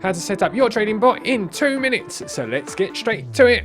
how to set up your trading bot in 2 minutes. So let's get straight to it.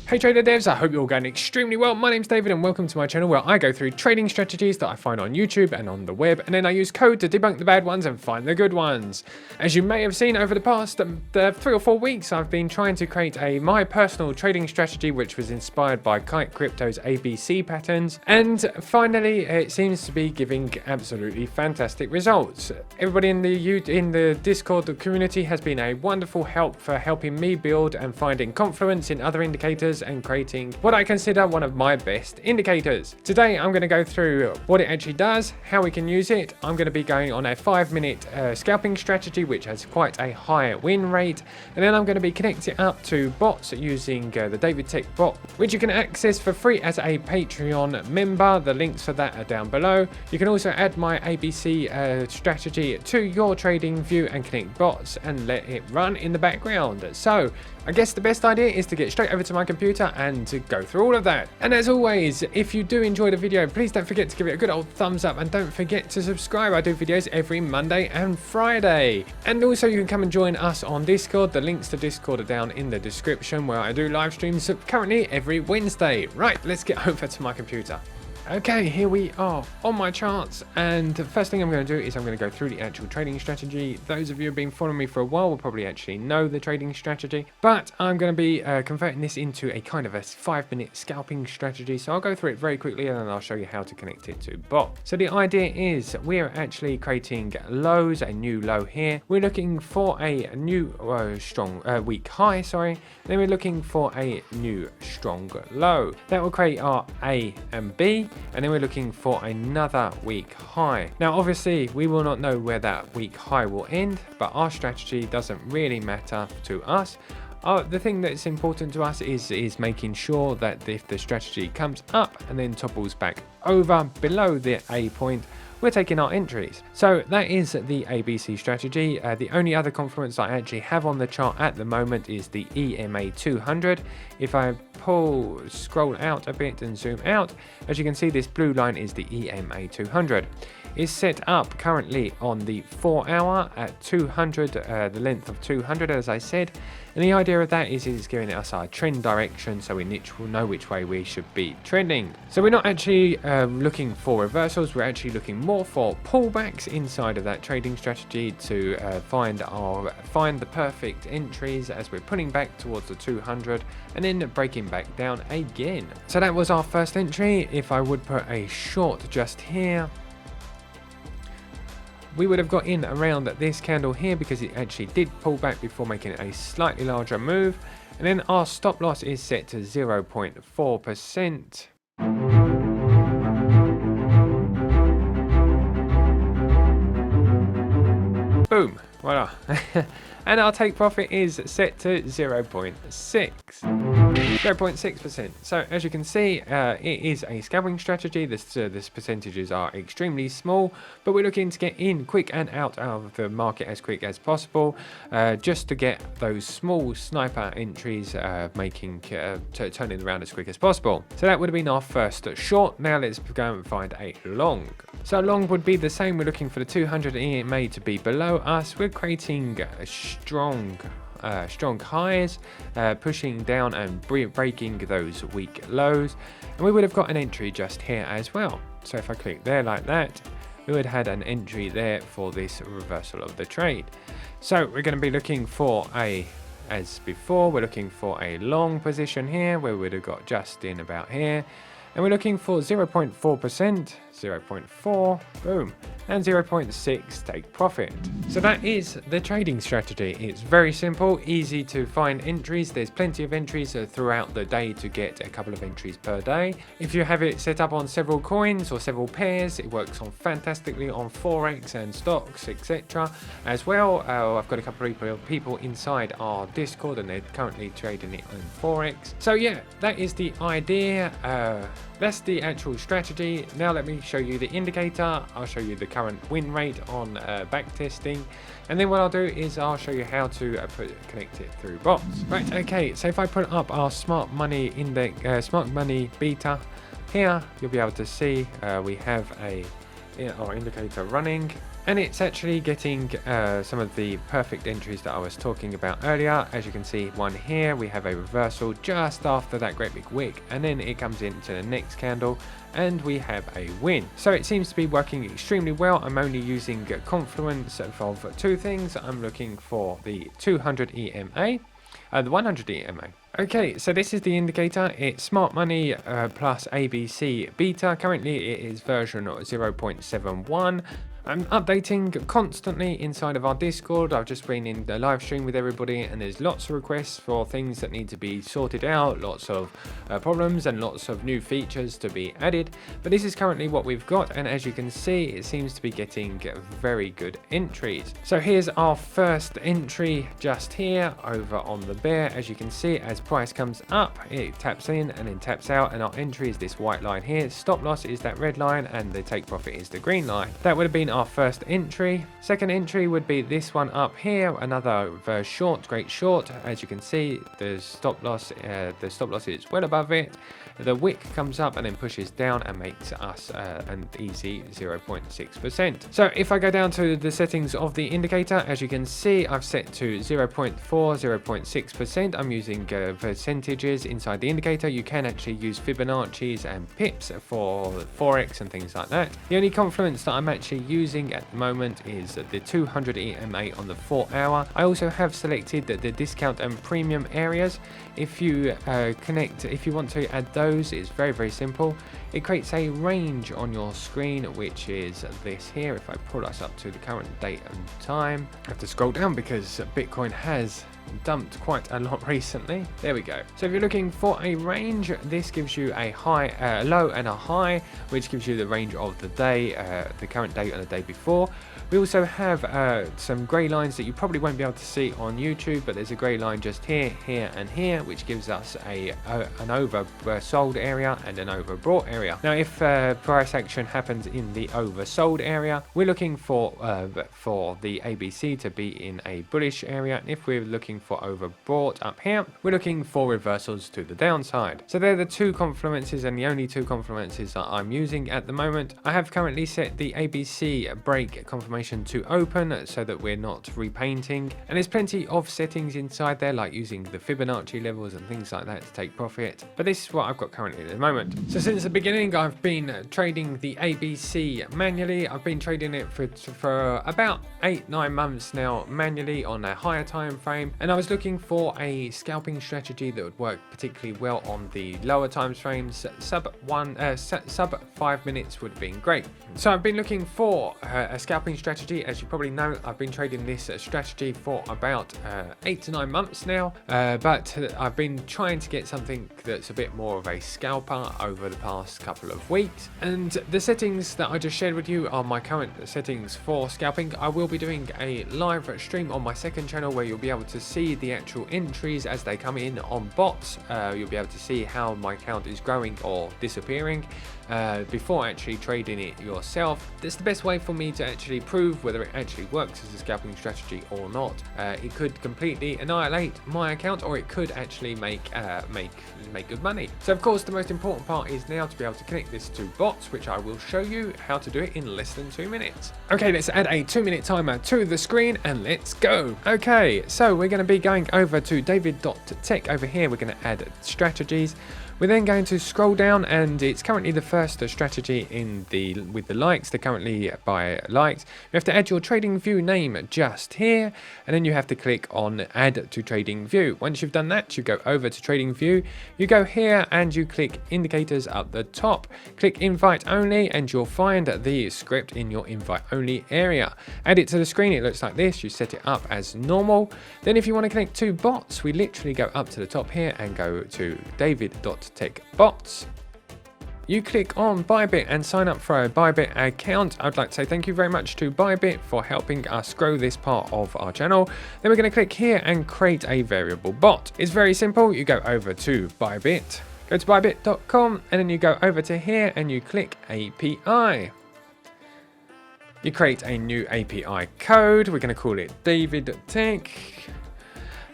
Hey trader devs, I hope you're all going extremely well. My name's David and welcome to my channel where I go through trading strategies that I find on YouTube and on the web, and then I use code to debunk the bad ones and find the good ones. As you may have seen over the past 3 or 4 weeks, I've been trying to create my personal trading strategy which was inspired by Kite Crypto's ABC patterns, and finally it seems to be giving absolutely fantastic results. Everybody in the Discord community has been a wonderful help for helping me build and finding confluence in other indicators and creating what I consider one of my best indicators. Today I'm going to go through what it actually does, how we can use it. I'm going to be going on a 5-minute scalping strategy which has quite a high win rate, and then I'm going to be connecting up to bots using the DaviddTech bot, which you can access for free as a Patreon member. The links for that are down below. You can also add my ABC strategy to your TradingView and connect bots and let it run in the background. So I guess the best idea is to get straight over to my computer and to go through all of that. And as always, if you do enjoy the video, please don't forget to give it a good old thumbs up and don't forget to subscribe. I do videos every Monday and Friday. And also you can come and join us on Discord. The links to Discord are down in the description, where I do live streams currently every Wednesday. Right, let's get over to my computer. Okay, here we are on my charts, and the first thing I'm going to do is I'm going to go through the actual trading strategy. Those of you who have been following me for a while will probably actually know the trading strategy, but I'm going to be converting this into a kind of a 5-minute scalping strategy. So I'll go through it very quickly and then I'll show you how to connect it to bot. So the idea is we're actually creating lows, a new low here. We're looking for a new strong weak high, sorry. Then we're looking for a new strong low. That will create our A and B. And then we're looking for another weak high. Now obviously we will not know where that weak high will end, but our strategy doesn't really matter to us. The thing that's important to us is making sure that if the strategy comes up and then topples back over below the A point, we're taking our entries. So that is the ABC strategy. The only other confluence I actually have on the chart at the moment is the EMA 200. If I scroll out a bit and zoom out, as you can see, this blue line is the EMA 200. It's set up currently on the 4 hour at 200, the length of 200 as I said, and the idea of that is it's giving us our trend direction, so we will know which way we should be trending. So we're not actually looking for reversals, we're actually looking more for pullbacks inside of that trading strategy to find the perfect entries as we're pulling back towards the 200 and then breaking back down again. So that was our first entry. If I would put a short just here, we would have got in around this candle here because it actually did pull back before making a slightly larger move. And then our stop loss is set to 0.4%. Boom, voila. And our take profit is set to 0.6%. So as you can see, it is a scalping strategy. This percentages are extremely small, but we're looking to get in quick and out of the market as quick as possible, just to get those small sniper entries turning around as quick as possible. So that would have been our first short. Now let's go and find a long. So long would be the same. We're looking for the 200 EMA to be below us. We're creating strong highs, pushing down and breaking those weak lows, and we would have got an entry just here as well. So if I click there like that, we would have had an entry there for this reversal of the trade. So we're going to be looking for as before, we're looking for a long position here where we would have got just in about here, and we're looking for 0.4%, 0.4, boom, and 0.6 take profit. So that is the trading strategy. It's very simple, easy to find entries. There's plenty of entries throughout the day to get a couple of entries per day. If you have it set up on several coins or several pairs, it works on fantastically on FOREX and stocks, etc. as well. I've got a couple of people inside our Discord and they're currently trading it on FOREX. So yeah, that is the idea. That's the actual strategy. Now let me show you the indicator. I'll show you the current win rate on backtesting, and then what I'll do is I'll show you how to connect it through bots. Right, okay, so if I put up our smart money index, smart money beta here, you'll be able to see we have our indicator running, and it's actually getting some of the perfect entries that I was talking about earlier. As you can see, one here, we have a reversal just after that great big wick, and then it comes into the next candle and we have a win. So it seems to be working extremely well. I'm only using confluence of two things. I'm looking for the 200 EMA, the 100 EMA. Okay, so this is the indicator. It's smart money plus ABC beta. Currently it is version 0.71. I'm updating constantly inside of our Discord. I've just been in the live stream with everybody, and there's lots of requests for things that need to be sorted out, lots of problems and lots of new features to be added. But this is currently what we've got, and as you can see, it seems to be getting very good entries. So here's our first entry just here over on the bear. As you can see, as price comes up, it taps in and then taps out, and our entry is this white line here. Stop loss is that red line, and the take profit is the green line. That would have been our first entry. Second entry would be this one up here, another short, great short. As you can see, the stop loss is well above it. The wick comes up and then pushes down and makes us an easy 0.6%. So if I go down to the settings of the indicator, as you can see, I've set to 0.4, 0.6%. I'm using percentages inside the indicator. You can actually use Fibonacci's and pips for Forex and things like that. The only confluence that I'm actually using at the moment is the 200 EMA on the 4 hour. I also have selected the discount and premium areas. If you if you want to add those, it's very simple. It creates a range on your screen, which is this here. If I pull us up to the current date and time, I have to scroll down because Bitcoin has dumped quite a lot recently. There we go. So if you're looking for a range, this gives you a high, low and a high, which gives you the range of the day, the current date and the day before. We also have some grey lines that you probably won't be able to see on YouTube, but there's a grey line just here, here and here, which gives us an oversold area and an overbought area. Now if price action happens in the oversold area, we're looking for the ABC to be in a bullish area, and if we're looking for overbought up here, we're looking for reversals to the downside. So they're the two confluences, and the only two confluences that I'm using at the moment. I have currently set the ABC break confirmation to open so that we're not repainting, and there's plenty of settings inside there, like using the Fibonacci levels and things like that to take profit, but this is what I've got currently at the moment. So since the beginning, I've been trading the ABC manually. I've been trading it for about 8-9 months now manually on a higher time frame, and I was looking for a scalping strategy that would work particularly well on the lower time frames. Sub 5 minutes would have been great. So I've been looking for a scalping strategy. As you probably know, I've been trading this strategy for about 8 to 9 months now, but I've been trying to get something that's a bit more of a scalper over the past couple of weeks, and the settings that I just shared with you are my current settings for scalping. I will be doing a live stream on my second channel where you'll be able to see the actual entries as they come in on bots. You'll be able to see how my account is growing or disappearing before actually trading it yourself. That's the best way for me to actually prove whether it actually works as a scalping strategy or not. It could completely annihilate my account, or it could actually make good money. So of course the most important part is now to be able to connect this to bots, which I will show you how to do it in less than 2 minutes. Okay, let's add a 2-minute timer to the screen and let's go. Okay, so we're going to be going over to DaviddTech over here. We're going to add strategies. We're then going to scroll down, and it's currently the first strategy with the likes. They're currently by likes. You have to add your TradingView name just here, and then you have to click on Add to TradingView. Once you've done that, you go over to TradingView. You go here and you click Indicators up the top. Click Invite Only, and you'll find the script in your Invite Only area. Add it to the screen. It looks like this. You set it up as normal. Then if you want to connect to bots, we literally go up to the top here and go to DaviddTech bots. You click on ByBit and sign up for a ByBit account. I'd like to say thank you very much to ByBit for helping us grow this part of our channel. Then we're going to click here and create a variable bot. It's very simple. You go over to ByBit. Go to ByBit.com and then you go over to here and you click API. You create a new API code. We're going to call it DaviddTech.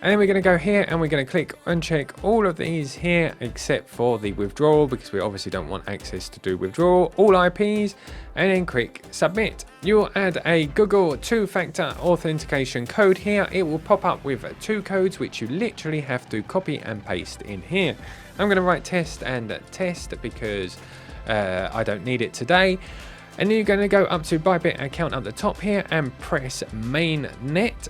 And then we're going to go here and we're going to click uncheck all of these here except for the withdrawal, because we obviously don't want access to do withdrawal, all IPs, and then click submit. You'll add a Google two-factor authentication code here. It will pop up with 2 codes which you literally have to copy and paste in here. I'm going to write test and test because I don't need it today. And then you're going to go up to ByBit account at the top here and press mainnet.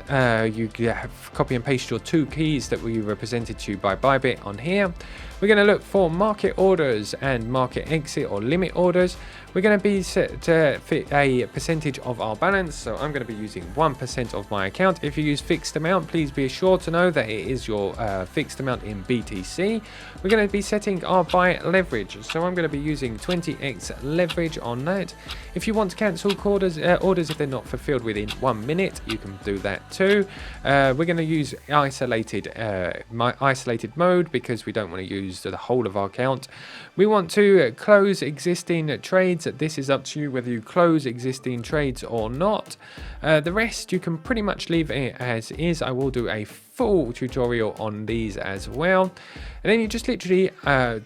You have copy and paste your 2 keys that were represented to you by ByBit on here. We're going to look for market orders and market exit or limit orders. We're going to be set to fit a percentage of our balance. So I'm going to be using 1% of my account. If you use fixed amount, please be sure to know that it is your fixed amount in BTC. We're going to be setting our buy leverage. So I'm going to be using 20x leverage on that. If you want to cancel orders if they're not fulfilled within 1 minute, you can do that too. We're going to use isolated mode because we don't want to use the whole of our account. We want to close existing trades. This is up to you whether you close existing trades or not. The rest you can pretty much leave it as is. I will do a full tutorial on these as well. And then you just literally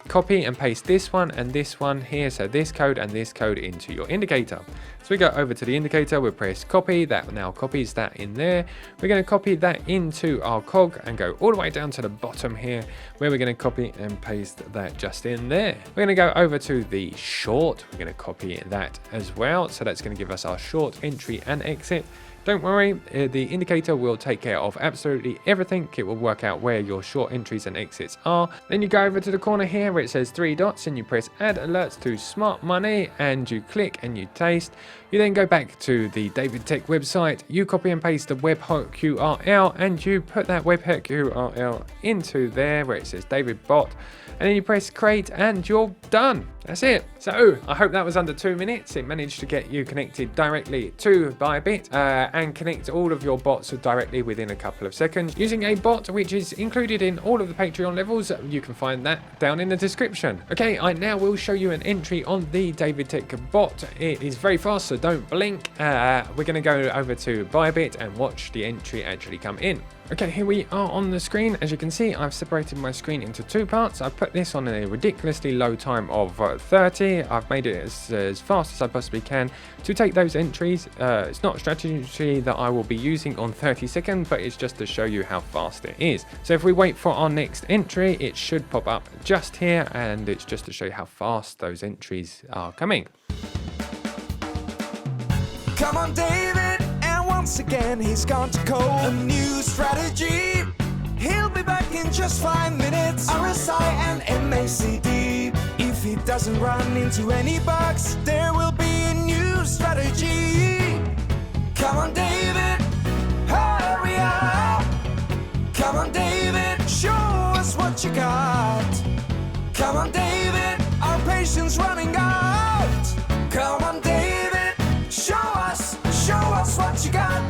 copy and paste this one and this one here, so this code and this code into your indicator. So we go over to the indicator, we'll press copy, that now copies that in there. We're going to copy that into our cog and go all the way down to the bottom here, where we're going to copy and paste that just in there. We're going to go over to the short, we're going to copy that as well, so that's going to give us our short entry and exit. Don't worry, the indicator will take care of absolutely everything. It will work out where your short entries and exits are. Then you go over to the corner here where it says 3 dots and you press add alerts to smart money and you click and you taste. You then go back to the DaviddTech website, you copy and paste the webhook URL and you put that webhook URL into there where it says DaviddBot, and then you press create and you're done. That's it. So I hope that was under 2 minutes. It managed to get you connected directly to ByBit and connect all of your bots directly within a couple of seconds using a bot which is included in all of the Patreon levels. You can find that down in the description. Okay, I now will show you an entry on the DaviddTech bot. It is very fast, so don't blink. We're going to go over to ByBit and watch the entry actually come in. Okay, here we are on the screen. As you can see, I've separated my screen into 2 parts. I've put this on a ridiculously low time of 30. I've made it as fast as I possibly can to take those entries. It's not a strategy that I will be using on 30 seconds, but it's just to show you how fast it is. So if we wait for our next entry, it should pop up just here, and it's just to show you how fast those entries are coming. Come on, David. Once again, he's gone to code a new strategy. He'll be back in just 5 minutes. RSI and MACD. If he doesn't run into any bugs, there will be a new strategy. Come on, David, hurry up. Come on, David, show us what you got. Come on, David, our patience running out. Come on, David, show us what you got.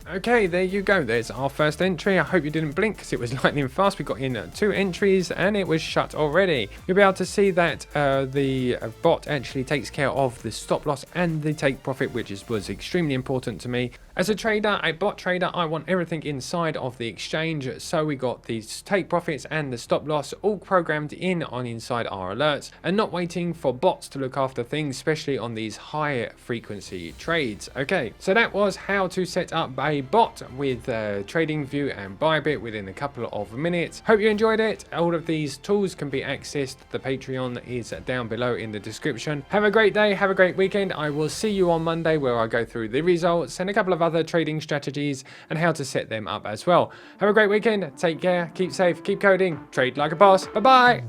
Okay, there you go. There's our first entry. I hope you didn't blink because it was lightning fast. We got in 2 entries and it was shut already. You'll be able to see that the bot actually takes care of the stop loss and the take profit, which was extremely important to me. As a trader, a bot trader, I want everything inside of the exchange. So we got these take profits and the stop loss all programmed in on inside our alerts and not waiting for bots to look after things, especially on these high frequency trades. Okay, so that was how to set up a bot with TradingView and ByBit within a couple of minutes. Hope you enjoyed it. All of these tools can be accessed. The Patreon is down below in the description. Have a great day. Have a great weekend. I will see you on Monday where I go through the results and a couple of other trading strategies and how to set them up as well. Have a great weekend. Take care. Keep safe. Keep coding. Trade like a boss. Bye-bye.